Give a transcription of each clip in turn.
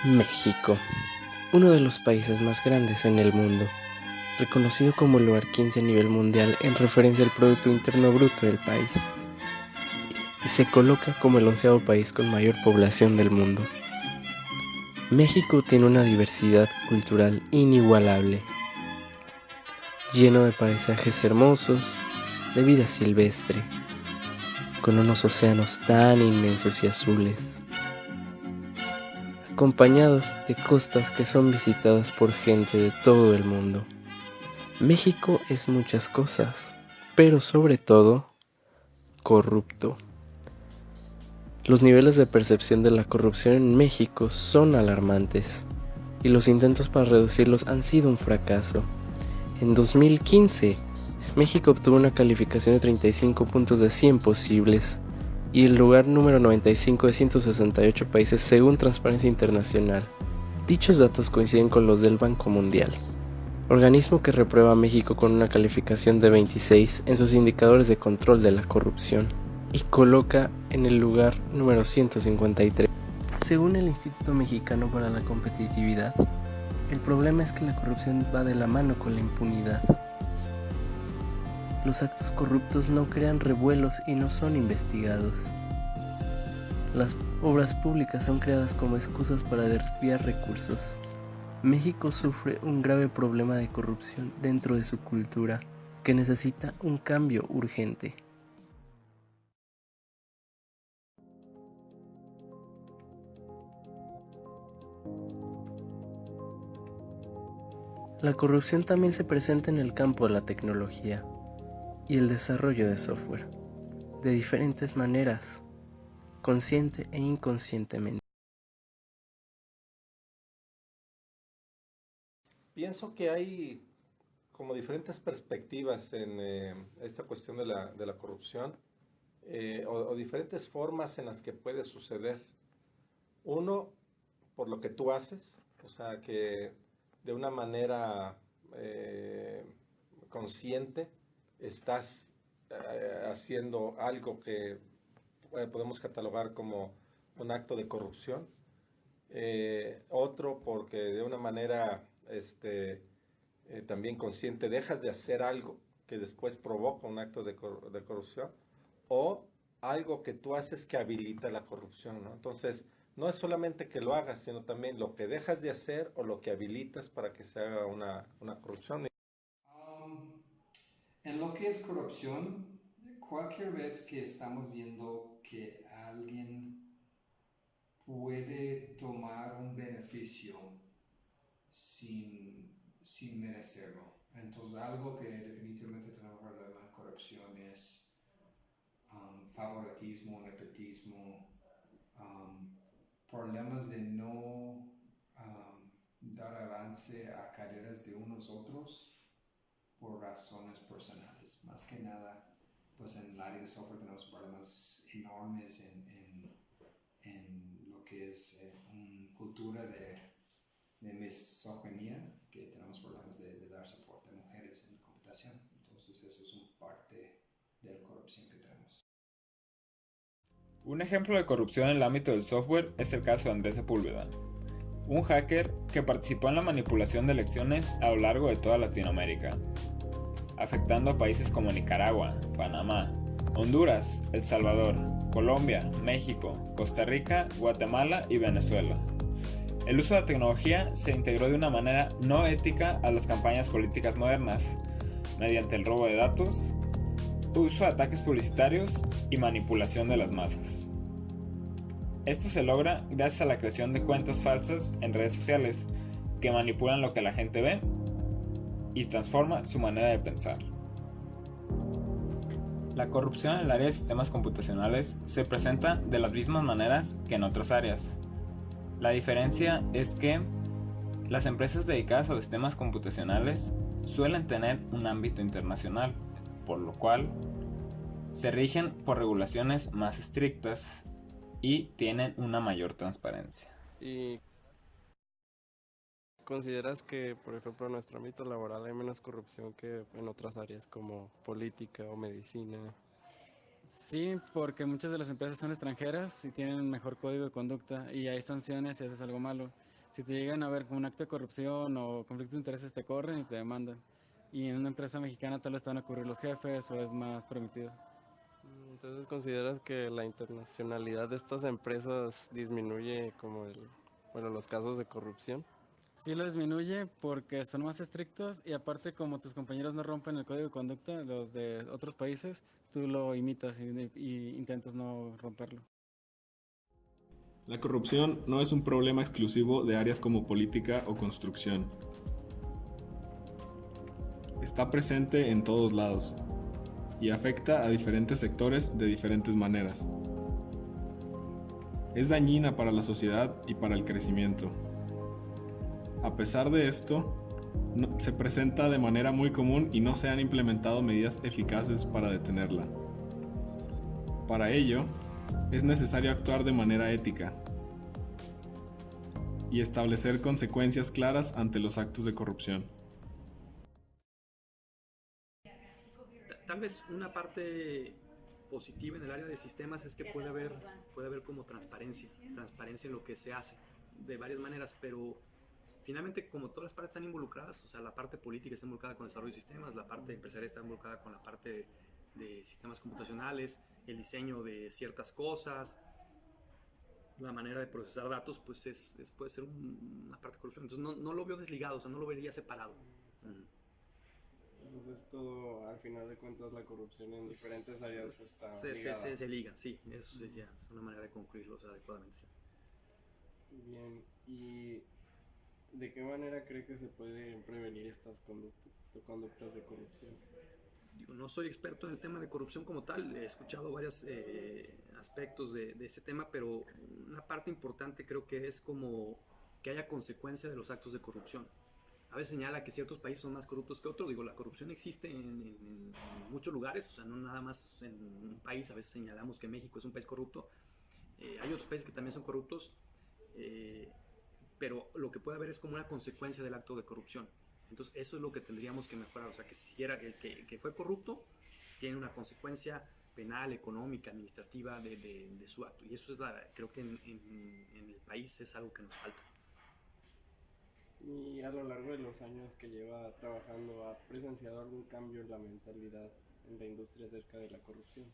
México, uno de los países más grandes en el mundo, reconocido como el lugar 15 a nivel mundial en referencia al Producto Interno Bruto del país, y se coloca como el 11º país con mayor población del mundo. México tiene una diversidad cultural inigualable, lleno de paisajes hermosos, de vida silvestre, con unos océanos tan inmensos y azules, acompañados de costas que son visitadas por gente de todo el mundo. México es muchas cosas, pero sobre todo, corrupto. Los niveles de percepción de la corrupción en México son alarmantes, y los intentos para reducirlos han sido un fracaso. En 2015, México obtuvo una calificación de 35 puntos de 100 posibles, y el lugar número 95 de 168 países según Transparencia Internacional. Dichos datos coinciden con los del Banco Mundial, organismo que reprueba a México con una calificación de 26 en sus indicadores de control de la corrupción, y coloca en el lugar número 153. Según el Instituto Mexicano para la Competitividad, el problema es que la corrupción va de la mano con la impunidad. Los actos corruptos no crean revuelos y no son investigados. Las obras públicas son creadas como excusas para desviar recursos. México sufre un grave problema de corrupción dentro de su cultura, que necesita un cambio urgente. La corrupción también se presenta en el campo de la tecnología y el desarrollo de software, de diferentes maneras, consciente e inconscientemente. Pienso que hay como diferentes perspectivas en esta cuestión de la corrupción o diferentes formas en las que puede suceder. Uno, por lo que tú haces, o sea, que de una manera eh, consciente estás haciendo algo que podemos catalogar como un acto de corrupción. Otro, porque de una manera también consciente dejas de hacer algo que después provoca un acto de corrupción, o algo que tú haces que habilita la corrupción, ¿no? Entonces, no es solamente que lo hagas, sino también lo que dejas de hacer o lo que habilitas para que se haga una corrupción. Um, en lo que es corrupción, cualquier vez que estamos viendo que alguien puede tomar un beneficio sin merecerlo. Entonces, algo que definitivamente tenemos problema en corrupción es favoritismo, nepotismo, um, problemas de no dar avance a carreras de unos otros por razones personales. Más que nada, pues en el área de software tenemos problemas enormes en lo que es una cultura de misoginia, que tenemos problemas de dar soporte a mujeres en computación. Entonces eso es un parte de la corrupción que tenemos. Un ejemplo de corrupción en el ámbito del software es el caso de Andrés Sepúlveda, un hacker que participó en la manipulación de elecciones a lo largo de toda Latinoamérica, afectando a países como Nicaragua, Panamá, Honduras, El Salvador, Colombia, México, Costa Rica, Guatemala y Venezuela. El uso de la tecnología se integró de una manera no ética a las campañas políticas modernas, mediante el robo de datos, uso de ataques publicitarios y manipulación de las masas. Esto se logra gracias a la creación de cuentas falsas en redes sociales que manipulan lo que la gente ve y transforma su manera de pensar. La corrupción en el área de sistemas computacionales se presenta de las mismas maneras que en otras áreas. La diferencia es que las empresas dedicadas a los sistemas computacionales suelen tener un ámbito internacional, por lo cual se rigen por regulaciones más estrictas y tienen una mayor transparencia. ¿Y consideras que, por ejemplo, en nuestro ámbito laboral hay menos corrupción que en otras áreas como política o medicina? Sí, porque muchas de las empresas son extranjeras y tienen un mejor código de conducta y hay sanciones si haces algo malo. Si te llegan a ver con un acto de corrupción o conflicto de intereses, te corren y te demandan. Y en una empresa mexicana tal vez te van a cubrir los jefes o es más permitido. Entonces, ¿consideras que la internacionalidad de estas empresas disminuye bueno, los casos de corrupción? Sí lo disminuye porque son más estrictos y aparte como tus compañeros no rompen el código de conducta, los de otros países, tú lo imitas y intentas no romperlo. La corrupción no es un problema exclusivo de áreas como política o construcción. Está presente en todos lados y afecta a diferentes sectores de diferentes maneras. Es dañina para la sociedad y para el crecimiento. A pesar de esto, se presenta de manera muy común y no se han implementado medidas eficaces para detenerla. Para ello, es necesario actuar de manera ética y establecer consecuencias claras ante los actos de corrupción. Tal vez una parte positiva en el área de sistemas es que puede haber como transparencia en lo que se hace de varias maneras, pero finalmente como todas las partes están involucradas, o sea, la parte política está involucrada con el desarrollo de sistemas, la parte empresarial está involucrada con la parte de sistemas computacionales, el diseño de ciertas cosas, la manera de procesar datos, pues puede ser una parte de corrupción. Entonces no lo veo desligado, o sea, no lo vería separado. Entonces todo, al final de cuentas, la corrupción en diferentes áreas está ligada. Se liga, sí, eso ya es una manera de concluirlo, o sea, adecuadamente. Sí. Bien, ¿y de qué manera cree que se pueden prevenir estas conductas de corrupción? No soy experto en el tema de corrupción como tal, he escuchado varios aspectos de ese tema, pero una parte importante creo que es como que haya consecuencia de los actos de corrupción. A veces señala que ciertos países son más corruptos que otros. Digo, la corrupción existe en muchos lugares, o sea, no nada más en un país. A veces señalamos que México es un país corrupto. Hay otros países que también son corruptos, pero lo que puede haber es como una consecuencia del acto de corrupción. Entonces, eso es lo que tendríamos que mejorar. O sea, que si era el que fue corrupto, tiene una consecuencia penal, económica, administrativa de su acto. Y eso es creo que en el país es algo que nos falta. Y a lo largo de los años que lleva trabajando, ¿ha presenciado algún cambio en la mentalidad en la industria acerca de la corrupción?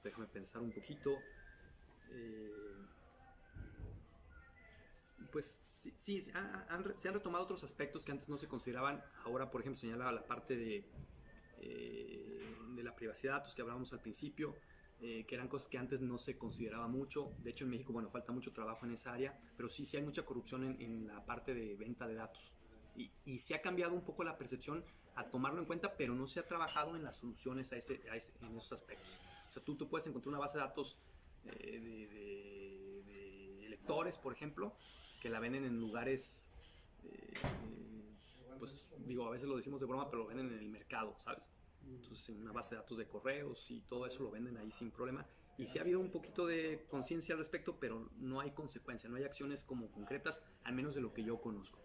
Déjame pensar un poquito. Pues sí se han retomado otros aspectos que antes no se consideraban. Ahora, por ejemplo, señalaba la parte de la privacidad de datos que hablábamos al principio, que eran cosas que antes no se consideraba mucho. De hecho, en México, bueno, falta mucho trabajo en esa área, pero sí hay mucha corrupción en la parte de venta de datos. Y se ha cambiado un poco la percepción a tomarlo en cuenta, pero no se ha trabajado en las soluciones en esos aspectos. O sea, tú puedes encontrar una base de datos de lectores, por ejemplo, que la venden en lugares, pues digo, a veces lo decimos de broma, pero lo venden en el mercado, ¿sabes? Entonces, en una base de datos de correos y todo eso lo venden ahí sin problema. Y sí ha habido un poquito de conciencia al respecto, pero no hay consecuencia, no hay acciones como concretas, al menos de lo que yo conozco.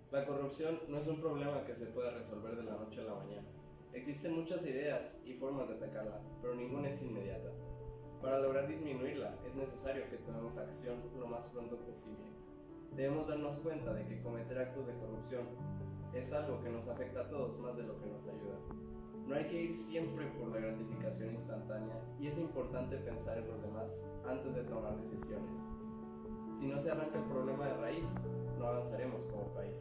La corrupción no es un problema que se pueda resolver de la noche a la mañana. Existen muchas ideas y formas de atacarla, pero ninguna es inmediata. Para lograr disminuirla, es necesario que tomemos acción lo más pronto posible. Debemos darnos cuenta de que cometer actos de corrupción es algo que nos afecta a todos más de lo que nos ayuda. No hay que ir siempre por la gratificación instantánea y es importante pensar en los demás antes de tomar decisiones. Si no se arranca el problema de raíz, no avanzaremos como país.